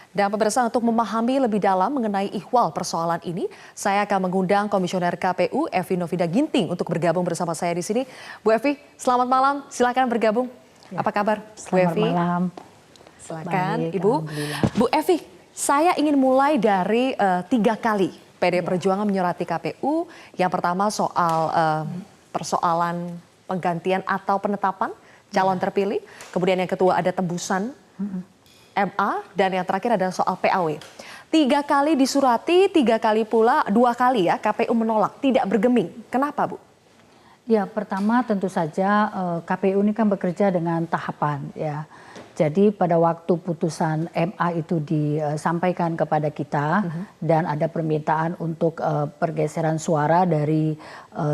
Dan pemirsa, untuk memahami lebih dalam mengenai ihwal persoalan ini, saya akan mengundang Komisioner KPU Evi Novida Ginting untuk bergabung bersama saya di sini. Bu Evi, selamat malam. Silakan bergabung. Ya, apa kabar, Bu Selamat Evi? malam. Silakan, Baik, Ibu. Bu Evi, saya ingin mulai dari 3 kali PD Perjuangan menyurati KPU. Yang pertama soal persoalan penggantian atau penetapan calon terpilih. Kemudian yang kedua ada tembusan MA, dan yang terakhir adalah soal PAW. 3 kali disurati, 3 kali pula, 2 kali ya KPU menolak, tidak bergeming. Kenapa, Bu? Ya, pertama tentu saja KPU ini kan bekerja dengan tahapan ya. Jadi pada waktu putusan MA itu disampaikan kepada kita dan ada permintaan untuk pergeseran suara dari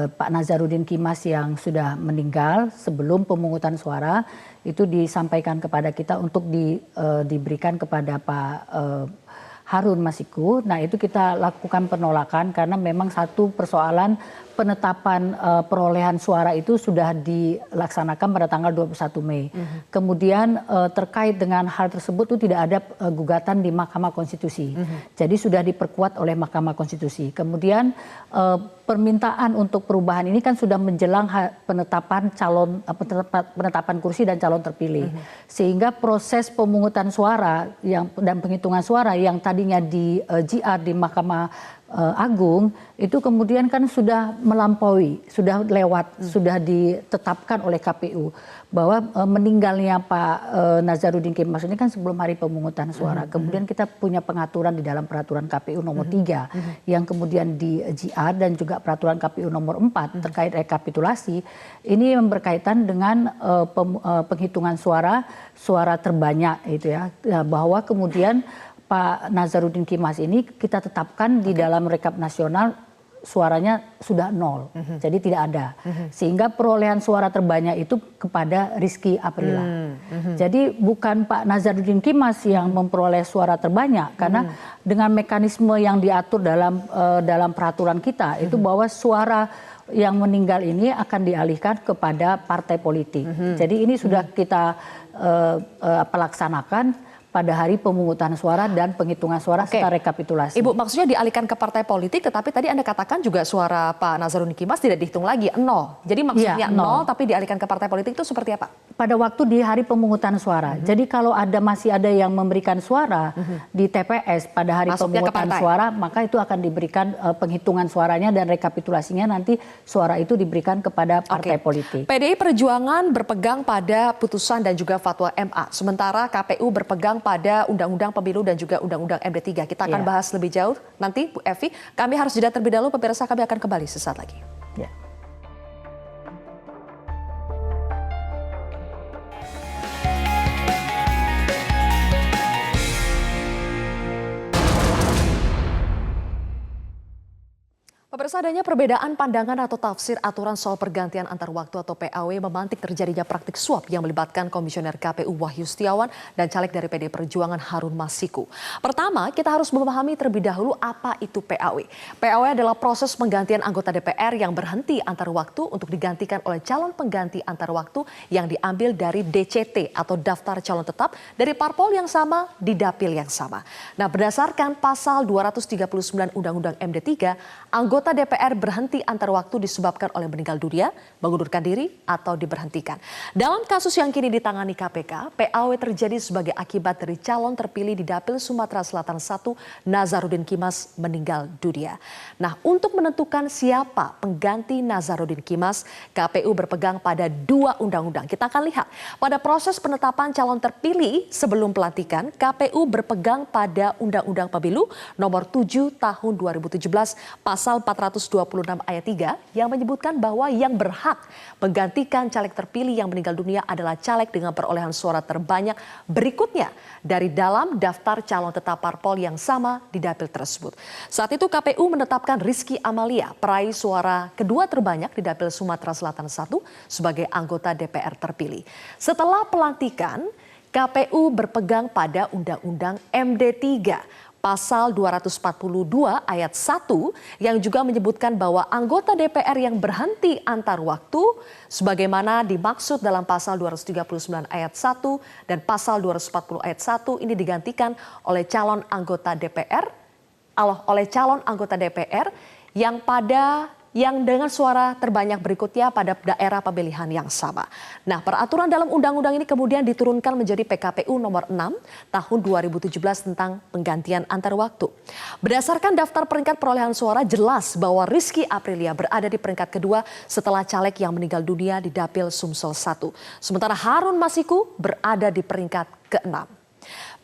Pak Nazarudin Kimas yang sudah meninggal sebelum pemungutan suara, itu disampaikan kepada kita untuk diberikan kepada Pak Harun Masiku. Nah, itu kita lakukan penolakan karena memang satu persoalan penetapan perolehan suara itu sudah dilaksanakan pada tanggal 21 Mei. Kemudian terkait dengan hal tersebut itu tidak ada gugatan di Mahkamah Konstitusi. Jadi sudah diperkuat oleh Mahkamah Konstitusi. Kemudian permintaan untuk perubahan ini kan sudah menjelang penetapan penetapan kursi dan calon terpilih. Sehingga proses pemungutan suara dan penghitungan suara yang tadinya di GR di Mahkamah Agung itu kemudian kan sudah melampaui, sudah lewat, sudah ditetapkan oleh KPU bahwa meninggalnya Pak Nazarudin Kimas ini kan sebelum hari pemungutan suara. Kemudian kita punya pengaturan di dalam peraturan KPU nomor 3 yang kemudian di GR dan juga peraturan KPU nomor 4 terkait rekapitulasi. Ini yang berkaitan dengan penghitungan suara terbanyak itu ya, bahwa kemudian Pak Nazarudin Kimas ini kita tetapkan di dalam rekap nasional suaranya sudah 0, jadi tidak ada. Sehingga perolehan suara terbanyak itu kepada Rizky Aprila. Jadi bukan Pak Nazarudin Kimas yang memperoleh suara terbanyak, karena dengan mekanisme yang diatur dalam peraturan kita itu bahwa suara yang meninggal ini akan dialihkan kepada partai politik. Jadi ini sudah kita laksanakan pada hari pemungutan suara dan penghitungan suara serta rekapitulasi. Ibu, maksudnya dialihkan ke partai politik, tetapi tadi Anda katakan juga suara Pak Nazarudin Kimas tidak dihitung lagi, 0. Jadi maksudnya 0 tapi dialihkan ke partai politik itu seperti apa? Pada waktu di hari pemungutan suara. Jadi kalau masih ada yang memberikan suara di TPS pada hari pemungutan suara, maka itu akan diberikan penghitungan suaranya dan rekapitulasinya, nanti suara itu diberikan kepada partai politik. PDI Perjuangan berpegang pada putusan dan juga fatwa MA, sementara KPU berpegang pada Undang-Undang Pemilu dan juga Undang-Undang MD3. Kita akan bahas lebih jauh nanti, Bu Evi. Kami harus jeda terlebih dahulu, pemirsa, kami akan kembali sesaat lagi. Ya. Pemirsa, adanya perbedaan pandangan atau tafsir aturan soal pergantian antar waktu atau PAW memantik terjadinya praktik suap yang melibatkan Komisioner KPU Wahyu Setiawan dan caleg dari PD Perjuangan Harun Masiku. Pertama, kita harus memahami terlebih dahulu apa itu PAW. PAW adalah proses penggantian anggota DPR yang berhenti antar waktu untuk digantikan oleh calon pengganti antar waktu yang diambil dari DCT atau daftar calon tetap dari parpol yang sama di dapil yang sama. Nah, berdasarkan pasal 239 Undang-Undang MD3, anggota DPR berhenti antar waktu disebabkan oleh meninggal dunia, mengundurkan diri, atau diberhentikan. Dalam kasus yang kini ditangani KPK, PAW terjadi sebagai akibat dari calon terpilih di Dapil Sumatera Selatan 1, Nazarudin Kimas, meninggal dunia. Nah, untuk menentukan siapa pengganti Nazarudin Kimas, KPU berpegang pada 2 undang-undang. Kita akan lihat pada proses penetapan calon terpilih sebelum pelantikan, KPU berpegang pada Undang-Undang Pemilu nomor 7 tahun 2017 pasal 426 ayat 3 yang menyebutkan bahwa yang berhak menggantikan caleg terpilih yang meninggal dunia adalah caleg dengan perolehan suara terbanyak berikutnya dari dalam daftar calon tetap parpol yang sama di dapil tersebut. Saat itu KPU menetapkan Rizky Amalia peraih suara kedua terbanyak di dapil Sumatera Selatan 1 sebagai anggota DPR terpilih. Setelah pelantikan, KPU berpegang pada Undang-Undang MD3. pasal 242 ayat 1 yang juga menyebutkan bahwa anggota DPR yang berhenti antar waktu sebagaimana dimaksud dalam pasal 239 ayat 1 dan pasal 240 ayat 1 ini digantikan oleh calon anggota DPR yang dengan suara terbanyak berikutnya pada daerah pemilihan yang sama. Nah, peraturan dalam undang-undang ini kemudian diturunkan menjadi PKPU nomor 6 tahun 2017 tentang penggantian antar waktu. Berdasarkan daftar peringkat perolehan suara jelas bahwa Rizky Aprilia berada di peringkat kedua setelah caleg yang meninggal dunia di Dapil Sumsel 1. Sementara Harun Masiku berada di peringkat ke-6.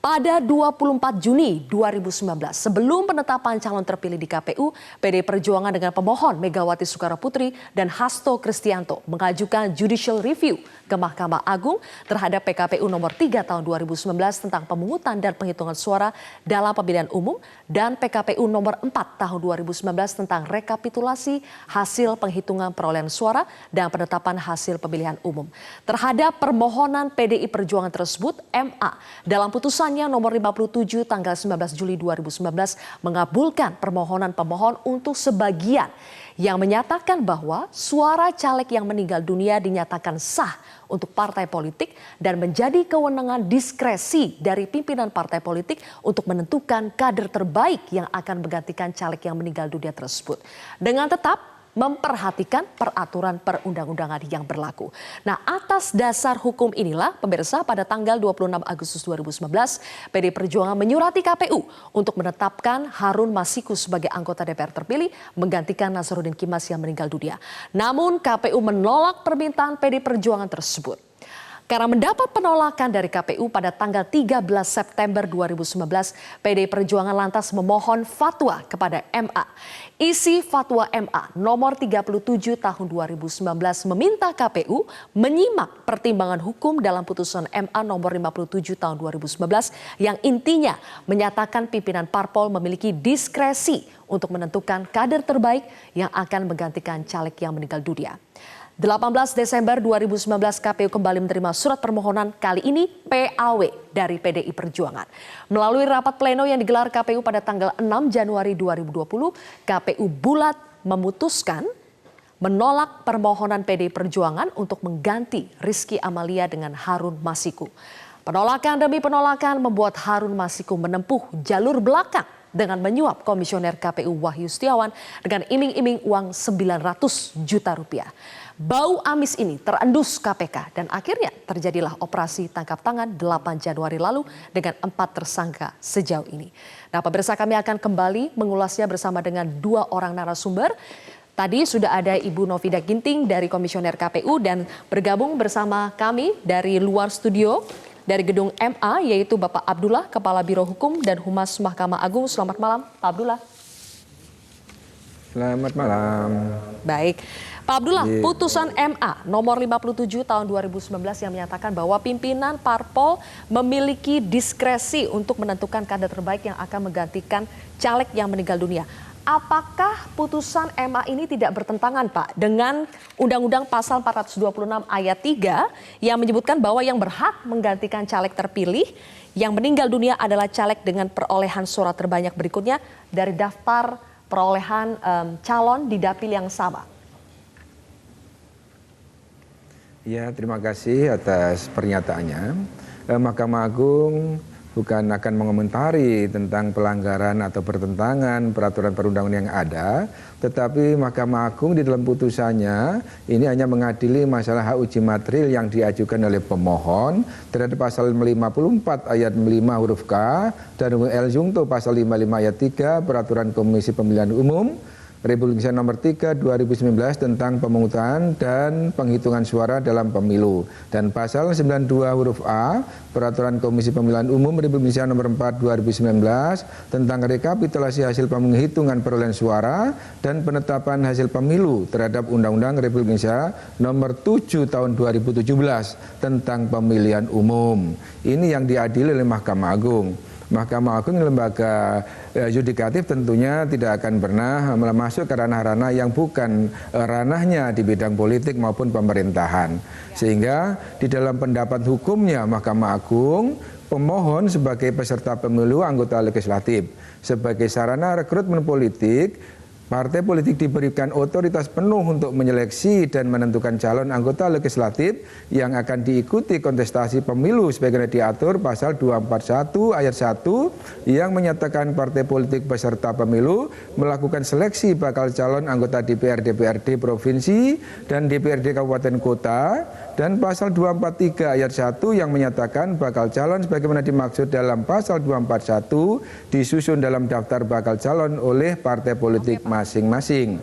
Pada 24 Juni 2019, sebelum penetapan calon terpilih di KPU, PDI Perjuangan dengan pemohon Megawati Soekarnoputri dan Hasto Kristianto mengajukan judicial review ke Mahkamah Agung terhadap PKPU nomor 3 tahun 2019 tentang pemungutan dan penghitungan suara dalam pemilihan umum dan PKPU nomor 4 tahun 2019 tentang rekapitulasi hasil penghitungan perolehan suara dan penetapan hasil pemilihan umum. Terhadap permohonan PDI Perjuangan tersebut, MA dalam putusan nomor 57 tanggal 19 Juli 2019 mengabulkan permohonan pemohon untuk sebagian yang menyatakan bahwa suara caleg yang meninggal dunia dinyatakan sah untuk partai politik dan menjadi kewenangan diskresi dari pimpinan partai politik untuk menentukan kader terbaik yang akan menggantikan caleg yang meninggal dunia tersebut dengan tetap memperhatikan peraturan perundang-undangan yang berlaku. Nah, atas dasar hukum inilah pemirsa pada tanggal 26 Agustus 2019 PDI Perjuangan menyurati KPU untuk menetapkan Harun Masiku sebagai anggota DPR terpilih menggantikan Nazarudin Kimas yang meninggal dunia. Namun KPU menolak permintaan PDI Perjuangan tersebut. Karena mendapat penolakan dari KPU pada tanggal 13 September 2019, PDI Perjuangan lantas memohon fatwa kepada MA. Isi fatwa MA nomor 37 tahun 2019 meminta KPU menyimak pertimbangan hukum dalam putusan MA nomor 57 tahun 2019 yang intinya menyatakan pimpinan parpol memiliki diskresi untuk menentukan kader terbaik yang akan menggantikan caleg yang meninggal dunia. 18 Desember 2019 KPU kembali menerima surat permohonan kali ini PAW dari PDI Perjuangan. Melalui rapat pleno yang digelar KPU pada tanggal 6 Januari 2020, KPU bulat memutuskan menolak permohonan PDI Perjuangan untuk mengganti Rizky Amalia dengan Harun Masiku. Penolakan demi penolakan membuat Harun Masiku menempuh jalur belakang dengan menyuap komisioner KPU Wahyu Setiawan dengan iming-iming uang 900 juta rupiah. Bau amis ini terendus KPK dan akhirnya terjadilah operasi tangkap tangan 8 Januari lalu dengan 4 tersangka sejauh ini. Nah, pemirsa, kami akan kembali mengulasnya bersama dengan 2 orang narasumber. Tadi sudah ada Ibu Novida Ginting dari Komisioner KPU dan bergabung bersama kami dari luar studio dari gedung MA yaitu Bapak Abdullah, Kepala Biro Hukum dan Humas Mahkamah Agung. Selamat malam, Pak Abdullah. Selamat malam. Baik. Pak Abdullah, putusan MA nomor 57 tahun 2019 yang menyatakan bahwa pimpinan parpol memiliki diskresi untuk menentukan kader terbaik yang akan menggantikan caleg yang meninggal dunia. Apakah putusan MA ini tidak bertentangan, Pak, dengan Undang-Undang Pasal 426 ayat 3 yang menyebutkan bahwa yang berhak menggantikan caleg terpilih yang meninggal dunia adalah caleg dengan perolehan suara terbanyak berikutnya dari daftar perolehan calon di dapil yang sama? Ya, terima kasih atas pernyataannya. Mahkamah Agung bukan akan mengomentari tentang pelanggaran atau pertentangan peraturan perundang-undangan yang ada, tetapi Mahkamah Agung di dalam putusannya ini hanya mengadili masalah hak uji materil yang diajukan oleh pemohon terhadap pasal 54 ayat 5 huruf K dan L Jungto pasal 55 ayat 3 Peraturan Komisi Pemilihan Umum Republik Indonesia nomor 3 2019 tentang pemungutan dan penghitungan suara dalam pemilu dan pasal 92 huruf A Peraturan Komisi Pemilihan Umum Republik Indonesia nomor 4 2019 tentang rekapitulasi hasil penghitungan perolehan suara dan penetapan hasil pemilu terhadap Undang-Undang Republik Indonesia nomor 7 tahun 2017 tentang pemilihan umum. Ini yang diadili oleh Mahkamah Agung. Mahkamah Agung lembaga yudikatif tentunya tidak akan pernah masuk ke ranah-ranah yang bukan ranahnya di bidang politik maupun pemerintahan. Sehingga di dalam pendapat hukumnya Mahkamah Agung, pemohon sebagai peserta pemilu anggota legislatif sebagai sarana rekrutmen politik, partai politik diberikan otoritas penuh untuk menyeleksi dan menentukan calon anggota legislatif yang akan diikuti kontestasi pemilu sebagaimana diatur pasal 241 ayat 1 yang menyatakan partai politik peserta pemilu melakukan seleksi bakal calon anggota DPRD provinsi dan DPRD kabupaten kota, dan pasal 243 ayat 1 yang menyatakan bakal calon sebagaimana dimaksud dalam pasal 241 disusun dalam daftar bakal calon oleh partai politik masing-masing.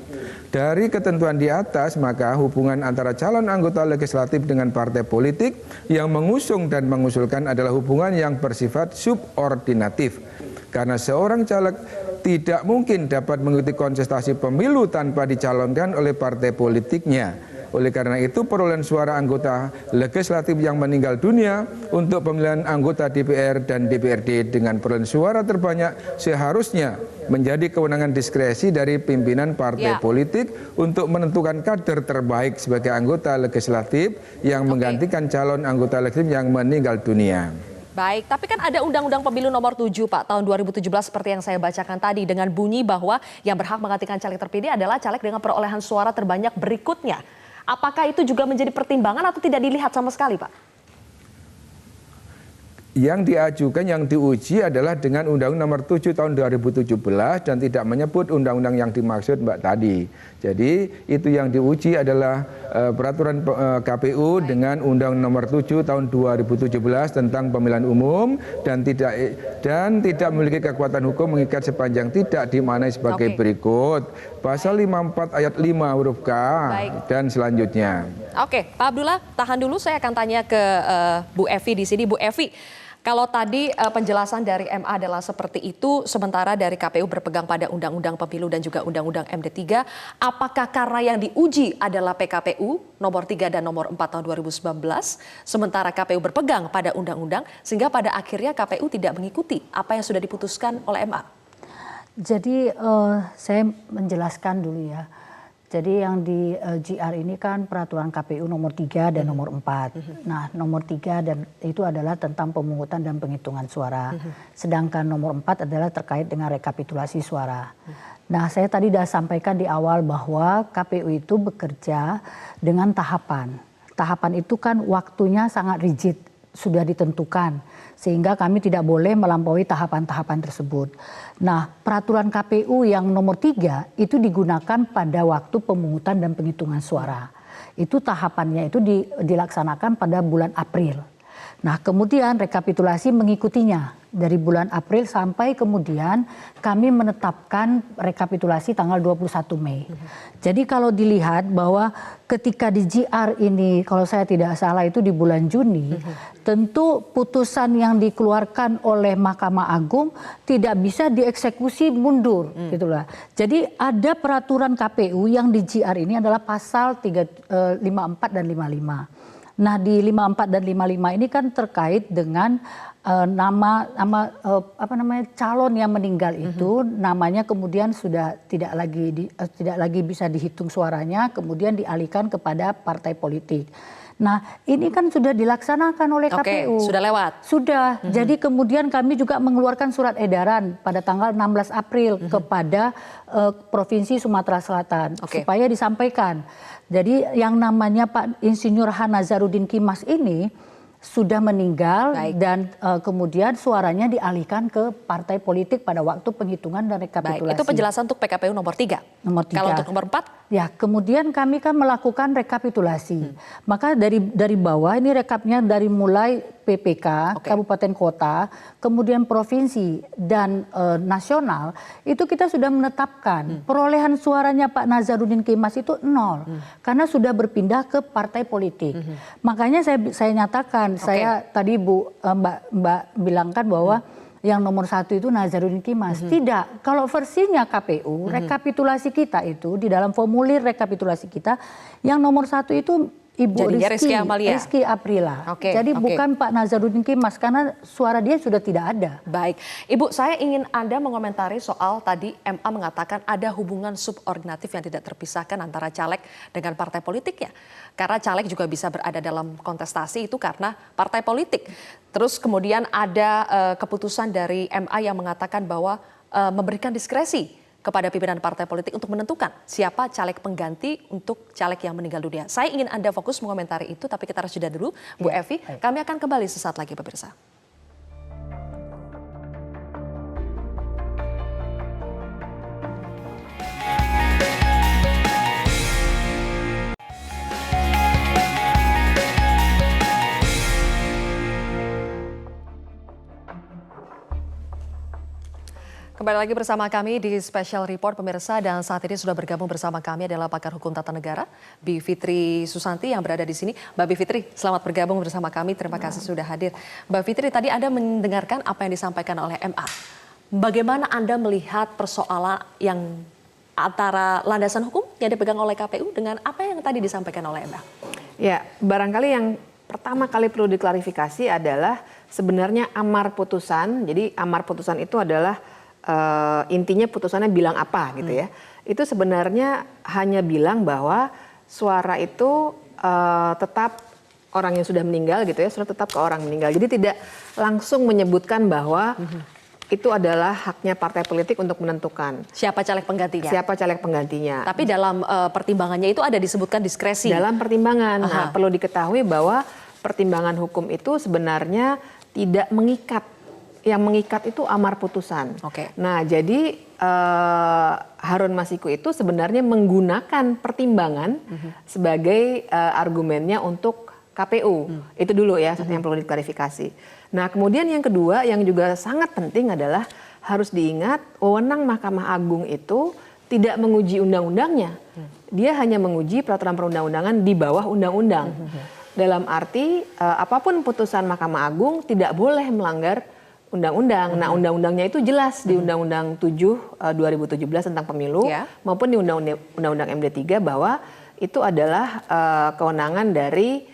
Dari ketentuan di atas, maka hubungan antara calon anggota legislatif dengan partai politik yang mengusung dan mengusulkan adalah hubungan yang bersifat subordinatif. Karena seorang caleg tidak mungkin dapat mengikuti kontestasi pemilu tanpa dicalonkan oleh partai politiknya. Oleh karena itu, perolehan suara anggota legislatif yang meninggal dunia untuk pemilihan anggota DPR dan DPRD dengan perolehan suara terbanyak seharusnya menjadi kewenangan diskresi dari pimpinan partai politik untuk menentukan kader terbaik sebagai anggota legislatif yang menggantikan calon anggota legislatif yang meninggal dunia. Baik, tapi kan ada Undang-Undang Pemilu nomor 7 Pak tahun 2017 seperti yang saya bacakan tadi dengan bunyi bahwa yang berhak menggantikan caleg terpilih adalah caleg dengan perolehan suara terbanyak berikutnya. Apakah itu juga menjadi pertimbangan atau tidak dilihat sama sekali, Pak? Yang diajukan, yang diuji adalah dengan Undang-Undang nomor 7 tahun 2017 dan tidak menyebut undang-undang yang dimaksud Mbak tadi. Jadi itu yang diuji adalah peraturan KPU dengan Undang nomor 7 tahun 2017 tentang pemilihan umum dan tidak memiliki kekuatan hukum mengikat sepanjang tidak dimaknai sebagai berikut. Pasal 54 ayat 5 huruf K dan selanjutnya. Oke, Pak Abdullah, tahan dulu, saya akan tanya ke Bu Evi di sini. Bu Evi, kalau tadi penjelasan dari MA adalah seperti itu, sementara dari KPU berpegang pada Undang-Undang Pemilu dan juga Undang-Undang MD3, apakah karena yang diuji adalah PKPU nomor 3 dan nomor 4 tahun 2019, sementara KPU berpegang pada Undang-Undang, sehingga pada akhirnya KPU tidak mengikuti apa yang sudah diputuskan oleh MA? Jadi saya menjelaskan dulu ya. Jadi yang di GR ini kan peraturan KPU nomor 3 dan nomor 4. Nah, nomor 3 dan itu adalah tentang pemungutan dan penghitungan suara. Sedangkan nomor 4 adalah terkait dengan rekapitulasi suara. Nah, saya tadi sudah sampaikan di awal bahwa KPU itu bekerja dengan tahapan. Tahapan itu kan waktunya sangat rigid, sudah ditentukan. Sehingga kami tidak boleh melampaui tahapan-tahapan tersebut. Nah, peraturan KPU yang nomor 3 itu digunakan pada waktu pemungutan dan penghitungan suara. Itu tahapannya itu dilaksanakan pada bulan April. Nah, kemudian rekapitulasi mengikutinya dari bulan April sampai kemudian kami menetapkan rekapitulasi tanggal 21 Mei. Jadi kalau dilihat bahwa ketika di GR ini, kalau saya tidak salah itu di bulan Juni, tentu putusan yang dikeluarkan oleh Mahkamah Agung tidak bisa dieksekusi mundur, gitulah. Jadi ada peraturan KPU yang di GR ini adalah pasal 54 dan 55. Nah, di 54 dan 55 ini kan terkait dengan nama calon yang meninggal itu namanya kemudian sudah tidak lagi bisa dihitung suaranya, kemudian dialihkan kepada partai politik. Nah, ini kan sudah dilaksanakan oleh KPU. Sudah lewat. Sudah. Jadi kemudian kami juga mengeluarkan surat edaran pada tanggal 16 April kepada Provinsi Sumatera Selatan supaya disampaikan. Jadi yang namanya Pak Insinyur H. Nazarudin Kimas ini sudah meninggal dan kemudian suaranya dialihkan ke partai politik pada waktu penghitungan dan rekapitulasi. Itu penjelasan untuk PKPU nomor 3. Nomor 3. Kalau untuk nomor 4? Ya, kemudian kami kan melakukan rekapitulasi. Maka dari bawah ini rekapnya dari mulai PPK, kabupaten kota, kemudian provinsi dan nasional, itu kita sudah menetapkan perolehan suaranya Pak Nazarudin Kimas itu 0 karena sudah berpindah ke partai politik. Makanya saya nyatakan, saya tadi Mbak bilangkan bahwa yang nomor 1 itu Nazarudin Kimas. Tidak, kalau versinya KPU, rekapitulasi kita itu di dalam formulir rekapitulasi kita, yang nomor 1 itu Ibu Jadinya Rizky Amalia. Rizky Aprila. Oke, Jadi oke. bukan Pak Nazarudin Kemas karena suara dia sudah tidak ada. Baik, Ibu, saya ingin Anda mengomentari soal tadi MA mengatakan ada hubungan subordinatif yang tidak terpisahkan antara caleg dengan partai politiknya. Karena caleg juga bisa berada dalam kontestasi itu karena partai politik. Terus kemudian ada keputusan dari MA yang mengatakan bahwa memberikan diskresi kepada pimpinan partai politik untuk menentukan siapa caleg pengganti untuk caleg yang meninggal dunia. Saya ingin Anda fokus mengomentari itu, tapi kita harus jeda dulu, Bu Evi. Kami akan kembali sesaat lagi, pemirsa. Kembali lagi bersama kami di Special Report pemirsa, dan saat ini sudah bergabung bersama kami adalah pakar hukum tata negara Bivitri Susanti yang berada di sini. Mbak Bivitri, selamat bergabung bersama kami. Terima kasih sudah hadir. Mbak Fitri, tadi Anda mendengarkan apa yang disampaikan oleh MA. Bagaimana Anda melihat persoalan yang antara landasan hukum yang dipegang oleh KPU dengan apa yang tadi disampaikan oleh MA? Ya, barangkali yang pertama kali perlu diklarifikasi adalah sebenarnya amar putusan. Jadi amar putusan itu adalah intinya putusannya bilang apa gitu ya. Itu sebenarnya hanya bilang bahwa suara itu tetap orang yang sudah meninggal gitu ya, sudah tetap ke orang meninggal. Jadi tidak langsung menyebutkan bahwa itu adalah haknya partai politik untuk menentukan Siapa caleg penggantinya? siapa caleg penggantinya. Tapi dalam pertimbangannya itu ada disebutkan diskresi. Dalam pertimbangan, Aha. nah, perlu diketahui bahwa pertimbangan hukum itu sebenarnya tidak mengikat. Yang mengikat itu amar putusan. Oke. Nah, jadi Harun Masiku itu sebenarnya menggunakan pertimbangan sebagai argumennya untuk KPU. Itu dulu ya yang perlu diklarifikasi. Nah, kemudian yang kedua yang juga sangat penting adalah harus diingat wewenang Mahkamah Agung itu tidak menguji undang-undangnya. Dia hanya menguji peraturan perundang-undangan di bawah undang-undang. Dalam arti apapun putusan Mahkamah Agung tidak boleh melanggar undang-undang. Nah, undang-undangnya itu jelas di Undang-Undang 7 2017 tentang pemilu maupun di Undang-Undang MD3 bahwa itu adalah kewenangan dari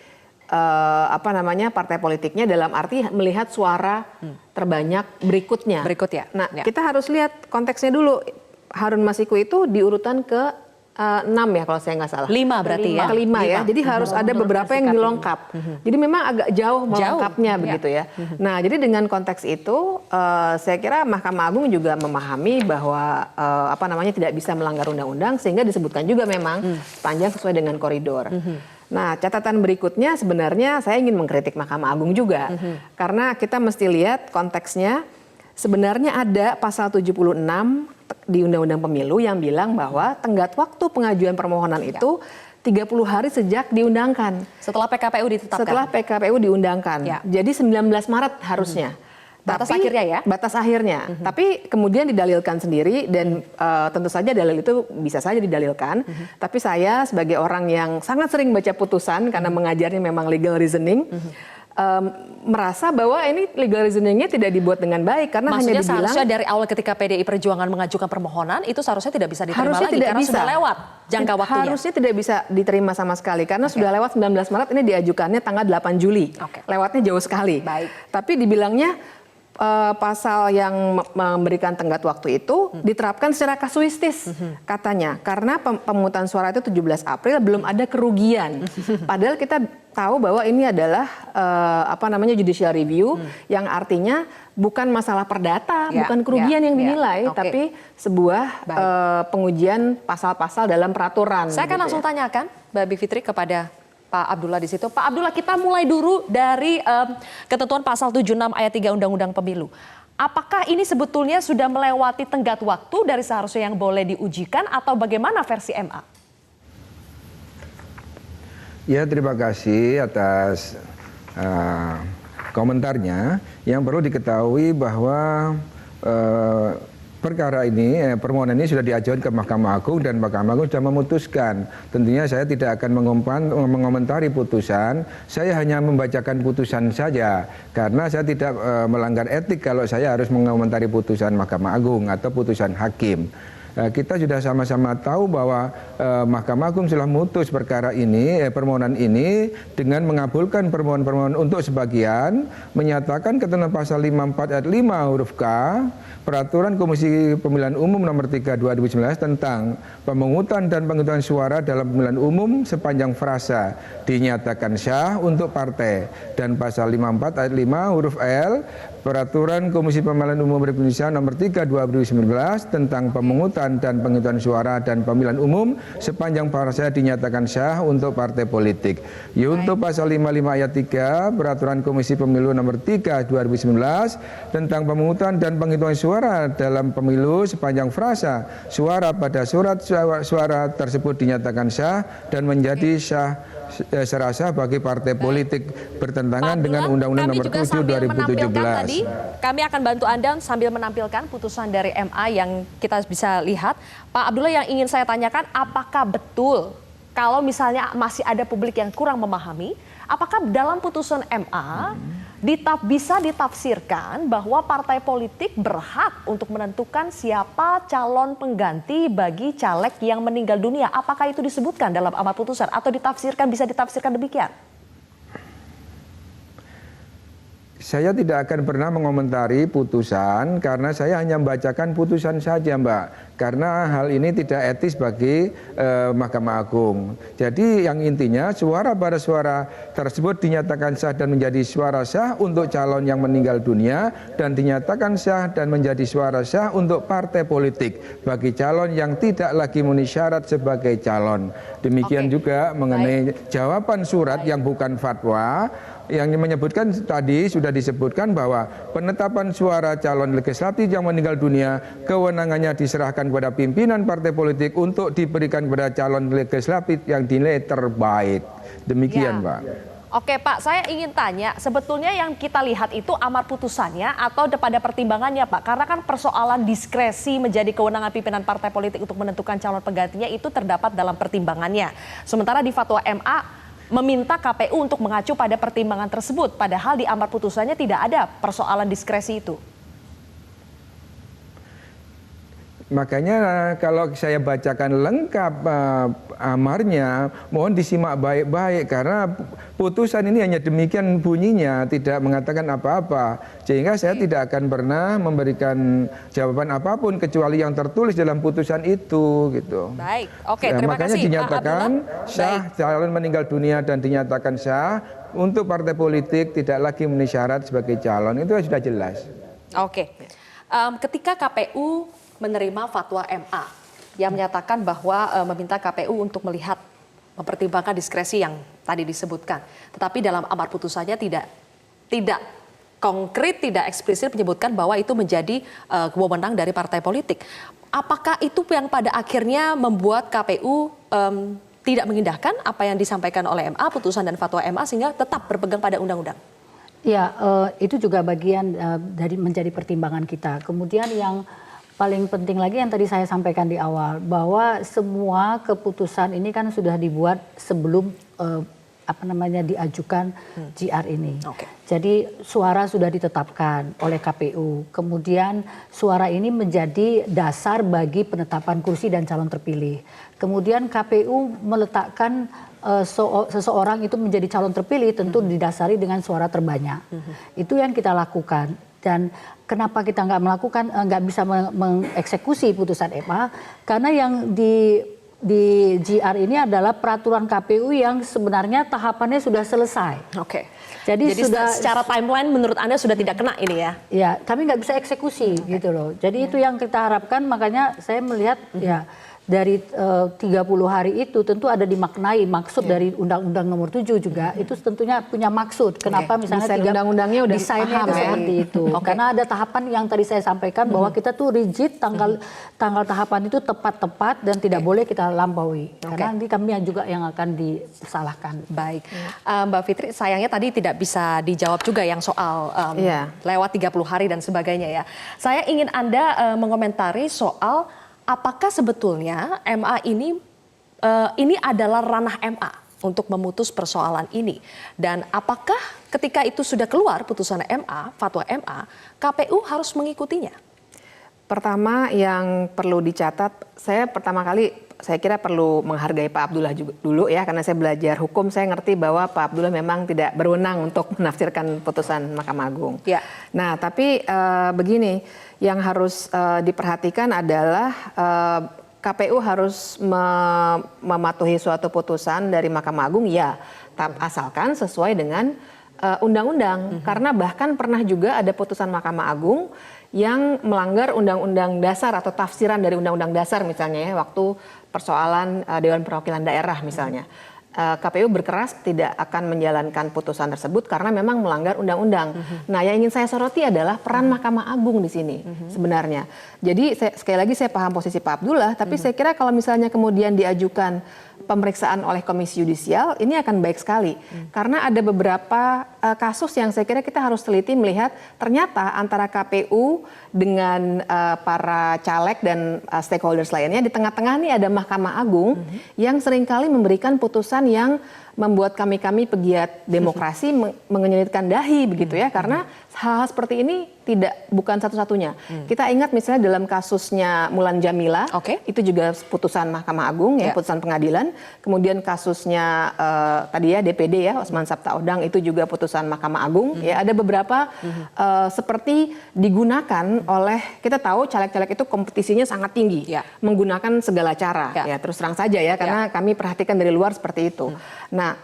partai politiknya dalam arti melihat suara terbanyak berikutnya. Berikut ya. Nah, kita harus lihat konteksnya dulu. Harun Masiku itu di urutan ke 6 ya kalau saya nggak salah. 5 berarti ya. Kelima ya. Jadi harus ada beberapa yang dilengkap. Jadi memang agak jauh melengkapnya begitu ya. Nah, jadi dengan konteks itu saya kira Mahkamah Agung juga memahami bahwa tidak bisa melanggar undang-undang sehingga disebutkan juga memang panjang sesuai dengan koridor. Nah, catatan berikutnya sebenarnya saya ingin mengkritik Mahkamah Agung juga. Karena kita mesti lihat konteksnya. Sebenarnya ada pasal 76 di Undang-Undang Pemilu yang bilang bahwa tenggat waktu pengajuan permohonan itu 30 hari sejak diundangkan. Setelah PKPU ditetapkan. Setelah PKPU diundangkan. Ya. Jadi 19 Maret harusnya. Batas akhirnya ya? Batas akhirnya. Tapi kemudian didalilkan sendiri dan tentu saja dalil itu bisa saja didalilkan. Tapi saya sebagai orang yang sangat sering baca putusan karena mengajarnya memang legal reasoning, merasa bahwa ini legal reasoningnya tidak dibuat dengan baik karena Maksudnya hanya dibilang seharusnya dari awal ketika PDI Perjuangan mengajukan permohonan itu seharusnya tidak bisa diterima lagi tidak karena bisa. sudah lewat jangka waktunya. Harusnya tidak bisa diterima sama sekali karena sudah lewat 19 Maret ini diajukannya tanggal 8 Juli. Lewatnya jauh sekali. Baik. Tapi dibilangnya pasal yang memberikan tenggat waktu itu diterapkan secara kasuistis katanya karena pemungutan suara itu 17 April belum ada kerugian. Padahal kita tahu bahwa ini adalah judicial review yang artinya bukan masalah perdata, bukan kerugian yang dinilai, tapi sebuah pengujian pasal-pasal dalam peraturan. Saya akan langsung tanyakan Mbak Bivitri kepada Pak Abdullah di situ. Pak Abdullah, kita mulai dulu dari ketentuan pasal 76 ayat 3 Undang-Undang Pemilu. Apakah ini sebetulnya sudah melewati tenggat waktu dari seharusnya yang boleh diujikan atau bagaimana versi MA? Ya, terima kasih atas komentarnya. Yang perlu diketahui bahwa perkara ini, permohonan ini sudah diajukan ke Mahkamah Agung dan Mahkamah Agung sudah memutuskan. Tentunya saya tidak akan mengomentari putusan, saya hanya membacakan putusan saja. Karena saya tidak melanggar etik kalau saya harus mengomentari putusan Mahkamah Agung atau putusan hakim. Kita sudah sama-sama tahu bahwa Mahkamah Agung sudah memutus perkara ini, permohonan ini dengan mengabulkan permohonan-permohonan untuk sebagian, menyatakan ketentuan pasal 54 ayat 5 huruf K Peraturan Komisi Pemilihan Umum Nomor 3 2019 tentang pemungutan dan penghitungan suara dalam pemilihan umum sepanjang frasa dinyatakan sah untuk partai, dan pasal 54 ayat 5 huruf L Peraturan Komisi Pemilihan Umum Republik Indonesia Nomor 3 2019 tentang pemungutan dan penghitungan suara dan pemilihan umum sepanjang frasa dinyatakan sah untuk partai politik. Untuk pasal 55 ayat 3 Peraturan Komisi Pemilu Nomor 3 2019 tentang pemungutan dan penghitungan suara dalam pemilu sepanjang frasa suara pada surat suara tersebut dinyatakan sah dan menjadi sah serasa bagi partai politik bertentangan dengan Undang-Undang Nomor 7 2017. Tadi, kami akan bantu Anda sambil menampilkan putusan dari MA yang kita bisa lihat. Pak Abdullah, yang ingin saya tanyakan, apakah betul kalau misalnya masih ada publik yang kurang memahami, apakah dalam putusan MA bisa ditafsirkan bahwa partai politik berhak untuk menentukan siapa calon pengganti bagi caleg yang meninggal dunia? Apakah itu disebutkan dalam amar putusan atau bisa ditafsirkan demikian? Saya tidak akan pernah mengomentari putusan karena saya hanya membacakan putusan saja, Mbak. Karena hal ini tidak etis bagi Mahkamah Agung. Jadi yang intinya suara pada suara tersebut dinyatakan sah dan menjadi suara sah untuk calon yang meninggal dunia, dan dinyatakan sah dan menjadi suara sah untuk partai politik bagi calon yang tidak lagi memenuhi syarat sebagai calon. Demikian juga mengenai jawaban surat yang bukan fatwa, yang menyebutkan tadi sudah disebutkan bahwa penetapan suara calon legislatif yang meninggal dunia kewenangannya diserahkan kepada pimpinan partai politik untuk diberikan kepada calon legislatif yang dinilai terbaik. Demikian, Pak. Oke Pak, saya ingin tanya, sebetulnya yang kita lihat itu amar putusannya atau pada pertimbangannya Pak? Karena kan persoalan diskresi menjadi kewenangan pimpinan partai politik untuk menentukan calon penggantinya itu terdapat dalam pertimbangannya. Sementara di fatwa MA meminta KPU untuk mengacu pada pertimbangan tersebut, padahal di amar putusannya tidak ada persoalan diskresi itu. Makanya kalau saya bacakan lengkap amarnya, mohon disimak baik-baik karena putusan ini hanya demikian bunyinya, tidak mengatakan apa-apa. Sehingga saya tidak akan pernah memberikan jawaban apapun kecuali yang tertulis dalam putusan itu, gitu. Baik, oke, terima makanya kasih. dinyatakan sah calon meninggal dunia dan dinyatakan sah untuk partai politik tidak lagi memenuhi syarat sebagai calon, itu sudah jelas. Oke, ketika KPU menerima fatwa MA yang menyatakan bahwa meminta KPU untuk melihat mempertimbangkan diskresi yang tadi disebutkan, tetapi dalam amar putusannya tidak konkret, tidak eksplisit menyebutkan bahwa itu menjadi wewenang dari partai politik. Apakah itu yang pada akhirnya membuat KPU tidak mengindahkan apa yang disampaikan oleh MA, putusan dan fatwa MA, sehingga tetap berpegang pada undang-undang? Ya, itu juga bagian dari menjadi pertimbangan kita. Kemudian yang paling penting lagi yang tadi saya sampaikan di awal, bahwa semua keputusan ini kan sudah dibuat sebelum diajukan GR ini. Okay. Jadi suara sudah ditetapkan oleh KPU. Kemudian suara ini menjadi dasar bagi penetapan kursi dan calon terpilih. Kemudian KPU meletakkan seseorang itu menjadi calon terpilih tentu didasari dengan suara terbanyak. Itu yang kita lakukan. Dan kenapa kita nggak bisa mengeksekusi putusan MA? Karena yang di GR ini adalah peraturan KPU yang sebenarnya tahapannya sudah selesai. Oke. Jadi sudah secara timeline menurut Anda sudah tidak kena ini ya? Ya, kami nggak bisa eksekusi gitu loh. Jadi itu yang kita harapkan, makanya saya melihat ya dari 30 hari itu tentu ada dimaknai maksud dari Undang-Undang Nomor 7 juga itu tentunya punya maksud. Kenapa misalnya undang-undangnya udah desainnya itu seperti itu. Karena ada tahapan yang tadi saya sampaikan bahwa kita tuh rigid tanggal tahapan itu tepat-tepat dan tidak boleh kita lampaui. Karena nanti kami juga yang akan disalahkan. Baik, Mbak Fitri, sayangnya tadi tidak bisa dijawab juga yang soal lewat 30 hari dan sebagainya ya. Saya ingin Anda mengomentari soal apakah sebetulnya MA ini adalah ranah MA untuk memutus persoalan ini, dan apakah ketika itu sudah keluar putusan MA, fatwa MA, KPU harus mengikutinya? Pertama yang perlu dicatat, saya kira perlu menghargai Pak Abdullah juga dulu ya, karena saya belajar hukum, saya ngerti bahwa Pak Abdullah memang tidak berwenang untuk menafsirkan putusan Mahkamah Agung. Ya. Nah, tapi begini, yang harus diperhatikan adalah KPU harus mematuhi suatu putusan dari Mahkamah Agung, ya, asalkan sesuai dengan undang-undang. Karena bahkan pernah juga ada putusan Mahkamah Agung yang melanggar undang-undang dasar atau tafsiran dari undang-undang dasar misalnya ya, waktu persoalan Dewan Perwakilan Daerah misalnya. KPU berkeras tidak akan menjalankan putusan tersebut karena memang melanggar undang-undang. Nah, yang ingin saya soroti adalah peran Mahkamah Agung di sini sebenarnya. Jadi sekali lagi saya paham posisi Pak Abdullah, tapi saya kira kalau misalnya kemudian diajukan pemeriksaan oleh Komisi Yudisial, ini akan baik sekali. Karena ada beberapa kasus yang saya kira kita harus teliti melihat ternyata antara KPU dengan para caleg dan stakeholders lainnya, di tengah-tengah ini ada Mahkamah Agung yang seringkali memberikan putusan yang membuat kami pegiat demokrasi mengenyitkan dahi begitu ya, karena hal-hal seperti ini bukan satu-satunya. Kita ingat misalnya dalam kasusnya Mulan Jamila, itu juga putusan Mahkamah Agung ya, putusan pengadilan. Kemudian kasusnya tadi ya DPD ya, Osman Sabtaodang, itu juga putusan Mahkamah Agung. Ya, ada beberapa seperti digunakan oleh, kita tahu caleg-caleg itu kompetisinya sangat tinggi, menggunakan segala cara. Ya, terus terang saja ya, karena kami perhatikan dari luar seperti itu. Nah,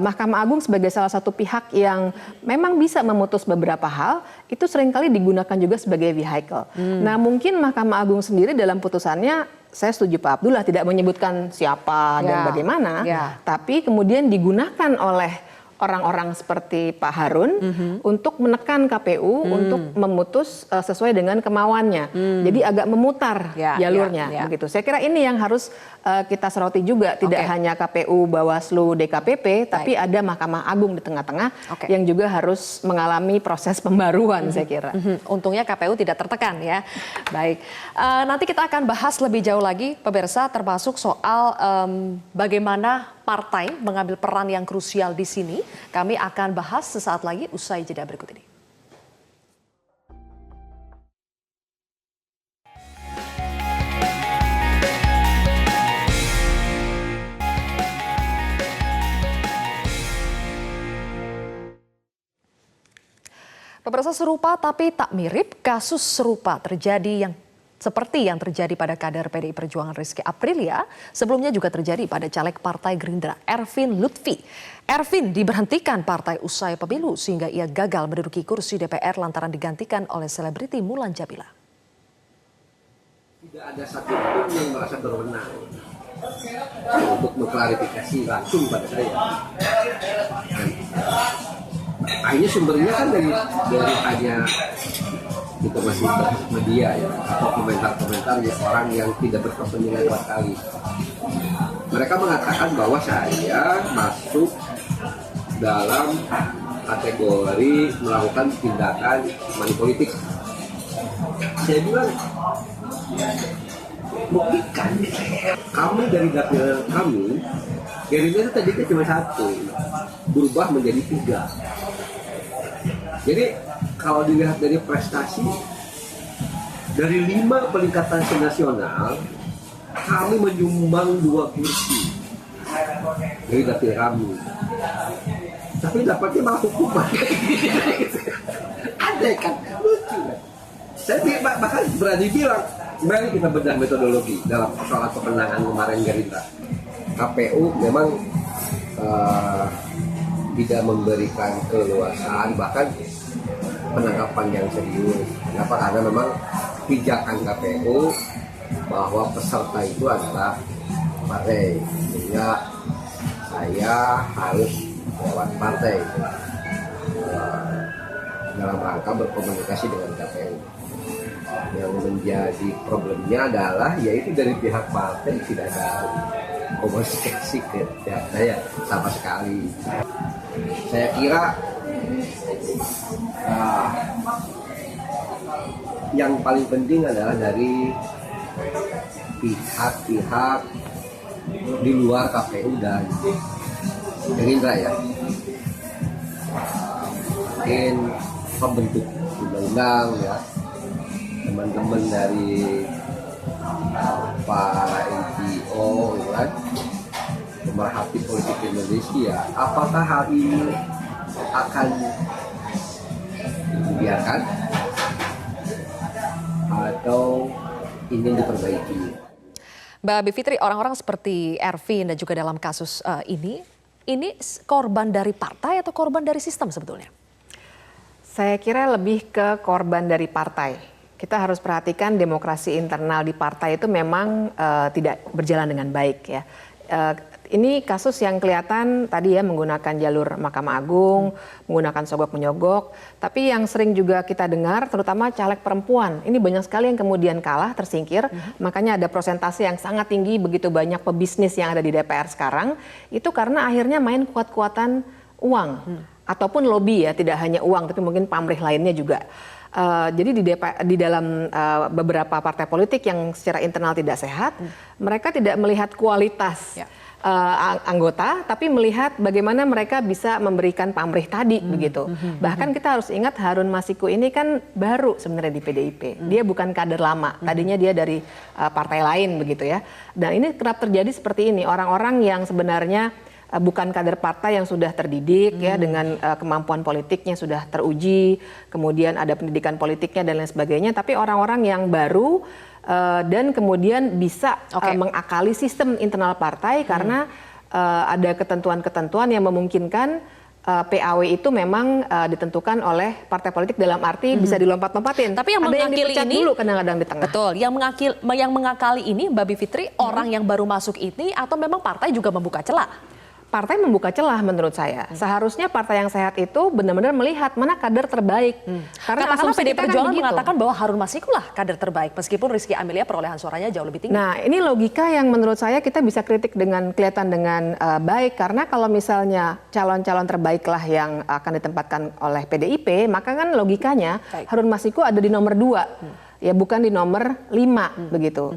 Mahkamah Agung sebagai salah satu pihak yang memang bisa memutus beberapa hal, itu seringkali digunakan juga sebagai vehicle. Nah, mungkin Mahkamah Agung sendiri dalam putusannya, saya setuju Pak Abdullah tidak menyebutkan siapa dan bagaimana, tapi kemudian digunakan oleh orang-orang seperti Pak Harun untuk menekan KPU untuk memutus sesuai dengan kemauannya. Jadi agak memutar jalurnya begitu. Saya kira ini yang harus kita soroti juga, tidak hanya KPU, Bawaslu, DKPP, tapi ada Mahkamah Agung di tengah-tengah yang juga harus mengalami proses pembaruan saya kira. Untungnya KPU tidak tertekan ya. Baik, nanti kita akan bahas lebih jauh lagi pemirsa, termasuk soal bagaimana partai mengambil peran yang krusial di sini. Kami akan bahas sesaat lagi usai jeda berikut ini. Pemirsa, serupa tapi tak mirip, kasus serupa terjadi seperti yang terjadi pada kader PDI Perjuangan Rizky Aprilia, sebelumnya juga terjadi pada caleg Partai Gerindra Ervin Lutfi. Ervin diberhentikan partai usai pemilu sehingga ia gagal menduduki kursi DPR lantaran digantikan oleh selebriti Mulan Jamila. Tidak ada satupun yang merasa berwenang untuk mengklarifikasi langsung pada saya. Akhirnya sumbernya kan dari hanya informasi media ya, atau komentar-komentar orang yang tidak berkepentingan sama sekali. Mereka mengatakan bahwa saya masuk dalam kategori melakukan tindakan money politik. Saya bilang, buktikan. Kami dari dapil kami, Gerindra itu tadinya cuma satu, berubah menjadi 3. Jadi kalau dilihat dari prestasi, dari 5 peningkatan nasional, kami menyumbang 2 kursi dari dapil kami. Tapi dapatnya malah hukuman. Ada kan, lucu kan. Saya bahkan berani bilang, mari kita bedah metodologi dalam persoalan kemenangan kemarin Gerindra. KPU memang tidak memberikan keleluasaan, bahkan penangkapan yang serius. Kenapa? Karena memang pijakan KPU bahwa peserta itu adalah partai, sehingga saya harus lewat partai dalam rangka berkomunikasi dengan KPU. Yang menjadi problemnya adalah yaitu dari pihak partai tidak ada komunikasi ke pihak saya sama sekali. Saya kira yang paling penting adalah dari pihak-pihak di luar KPU dan Gerindra ya, mungkin pembentuk undang-undang ya, teman-teman dari para NGO kan, pemerhati politik Indonesia, apakah hal ini akan dibiarkan atau ingin diperbaiki? Mbak Bivitri, orang-orang seperti Ervin dan juga dalam kasus ini korban dari partai atau korban dari sistem sebetulnya? Saya kira lebih ke korban dari partai. Kita harus perhatikan demokrasi internal di partai itu memang tidak berjalan dengan baik ya. Ini kasus yang kelihatan tadi ya menggunakan jalur Mahkamah Agung, menggunakan sogok menyogok. Tapi yang sering juga kita dengar terutama caleg perempuan. Ini banyak sekali yang kemudian kalah, tersingkir. Makanya ada prosentase yang sangat tinggi, begitu banyak pebisnis yang ada di DPR sekarang. Itu karena akhirnya main kuat-kuatan uang. Ataupun lobby ya, tidak hanya uang tapi mungkin pamrih lainnya juga. Jadi di dalam beberapa partai politik yang secara internal tidak sehat, mereka tidak melihat kualitas anggota, tapi melihat bagaimana mereka bisa memberikan pamrih tadi begitu. Bahkan kita harus ingat Harun Masiku ini kan baru sebenarnya di PDIP. Dia bukan kader lama. Tadinya dia dari partai lain begitu ya. Dan ini kerap terjadi seperti ini. Orang-orang yang sebenarnya bukan kader partai yang sudah terdidik ya dengan kemampuan politiknya sudah teruji, kemudian ada pendidikan politiknya dan lain sebagainya, tapi orang-orang yang baru dan kemudian bisa mengakali sistem internal partai karena ada ketentuan-ketentuan yang memungkinkan PAW itu memang ditentukan oleh partai politik dalam arti bisa dilompat-lompatin. Tapi yang ada yang mengakili dipecat ini dulu kadang-kadang di tengah. Betul, yang mengakali ini Mbak Bivitri orang yang baru masuk ini atau memang partai juga membuka celah? Partai membuka celah menurut saya. Seharusnya partai yang sehat itu benar-benar melihat mana kader terbaik. Karena PDI Perjuangan mengatakan bahwa Harun Masiku lah kader terbaik meskipun Rizky Amelia perolehan suaranya jauh lebih tinggi. Nah, ini logika yang menurut saya kita bisa kritik kelihatan dengan baik karena kalau misalnya calon-calon terbaiklah yang akan ditempatkan oleh PDIP, maka kan logikanya Harun Masiku ada di nomor 2. Ya bukan di nomor 5 begitu.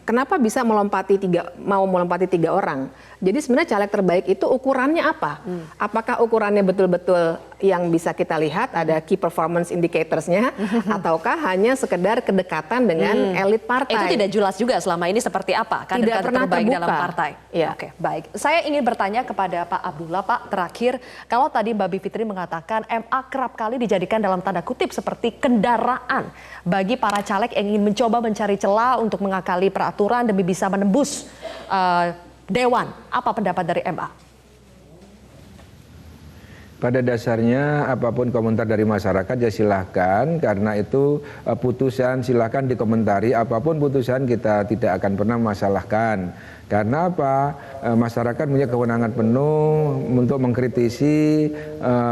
Kenapa bisa melompati tiga orang? Jadi sebenarnya caleg terbaik itu ukurannya apa? Apakah ukurannya betul-betul yang bisa kita lihat ada key performance indicators-nya ataukah hanya sekedar kedekatan dengan elit partai? Itu tidak jelas juga selama ini seperti apa kader-kader terbaik dalam partai. Ya. Oke, baik. Saya ingin bertanya kepada Pak Abdullah, Pak, terakhir kalau tadi Mbak Bivitri mengatakan MA kerap kali dijadikan dalam tanda kutip seperti kendaraan bagi para caleg yang ingin mencoba mencari celah untuk mengakali peraturan demi bisa menembus Dewan. Apa pendapat dari MA? Pada dasarnya apapun komentar dari masyarakat ya silahkan, karena itu putusan silahkan dikomentari, apapun putusan kita tidak akan pernah masalahkan. Karena apa? Masyarakat punya kewenangan penuh untuk mengkritisi,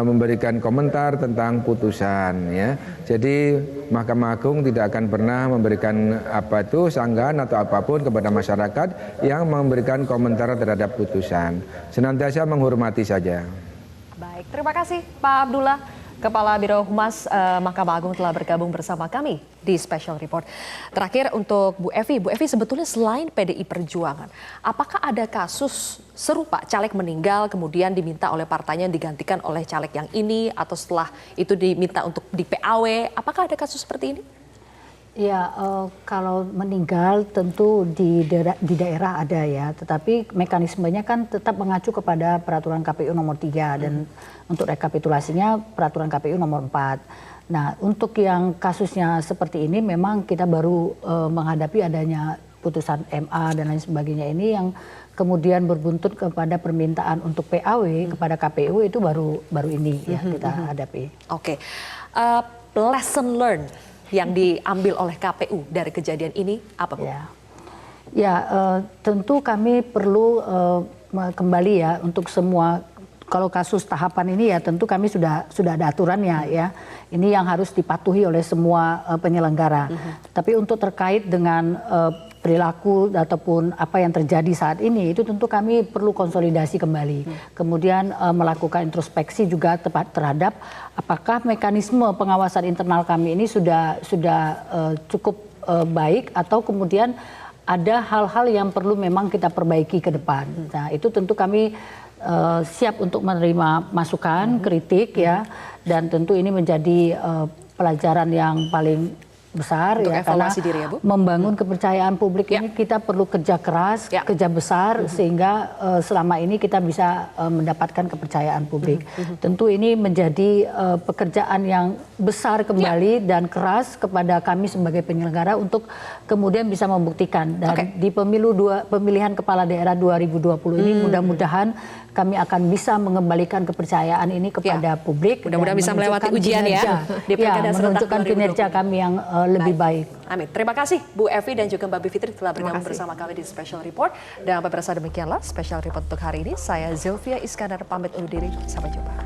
memberikan komentar tentang putusan ya. Jadi Mahkamah Agung tidak akan pernah memberikan sanggahan atau apapun kepada masyarakat yang memberikan komentar terhadap putusan. Senantiasa menghormati saja. Baik, terima kasih Pak Abdullah, Kepala Biro Humas Mahkamah Agung telah bergabung bersama kami di Special Report. Terakhir untuk Bu Evi sebetulnya selain PDI Perjuangan, apakah ada kasus serupa caleg meninggal kemudian diminta oleh partainya digantikan oleh caleg yang ini atau setelah itu diminta untuk di PAW, apakah ada kasus seperti ini? Ya, kalau meninggal tentu di daerah ada ya, tetapi mekanismenya kan tetap mengacu kepada peraturan KPU nomor 3 dan untuk rekapitulasinya peraturan KPU nomor 4. Nah, untuk yang kasusnya seperti ini memang kita baru menghadapi adanya putusan MA dan lain sebagainya ini yang kemudian berbuntut kepada permintaan untuk PAW kepada KPU itu baru ini ya kita hadapi. Oke, lesson learned yang diambil oleh KPU dari kejadian ini apa, Bu? Ya, tentu kami perlu kembali ya untuk semua. Kalau kasus tahapan ini ya tentu kami sudah ada aturannya ya. Ini yang harus dipatuhi oleh semua penyelenggara. Tapi untuk terkait dengan perilaku ataupun apa yang terjadi saat ini itu tentu kami perlu konsolidasi kembali. Kemudian melakukan introspeksi juga terhadap apakah mekanisme pengawasan internal kami ini sudah cukup baik atau kemudian ada hal-hal yang perlu memang kita perbaiki ke depan. Nah, itu tentu kami siap untuk menerima masukan, kritik ya, dan tentu ini menjadi pelajaran yang paling besar Untuk ya, karena evaluasi diri ya, Bu. membangun kepercayaan publik Ya. ini kita perlu kerja keras, Ya. kerja besar sehingga selama ini kita bisa mendapatkan kepercayaan publik. Tentu ini menjadi pekerjaan yang besar kembali dan keras kepada kami sebagai penyelenggara untuk kemudian bisa membuktikan dan di pemilihan kepala daerah 2020 ini mudah-mudahan kami akan bisa mengembalikan kepercayaan ini kepada publik. Mudah-mudahan dan bisa melewati menunjukkan ujian ya, kinerja. di Pilkada serentak menunjukkan 2020. kinerja kami yang lebih baik. Amin. Terima kasih Bu Evi dan juga Mbak Bivitri telah bergabung bersama kami di Special Report. Dan pemirsa demikianlah Special Report untuk hari ini. Saya Zilvia Iskandar pamit undur diri. Sampai jumpa.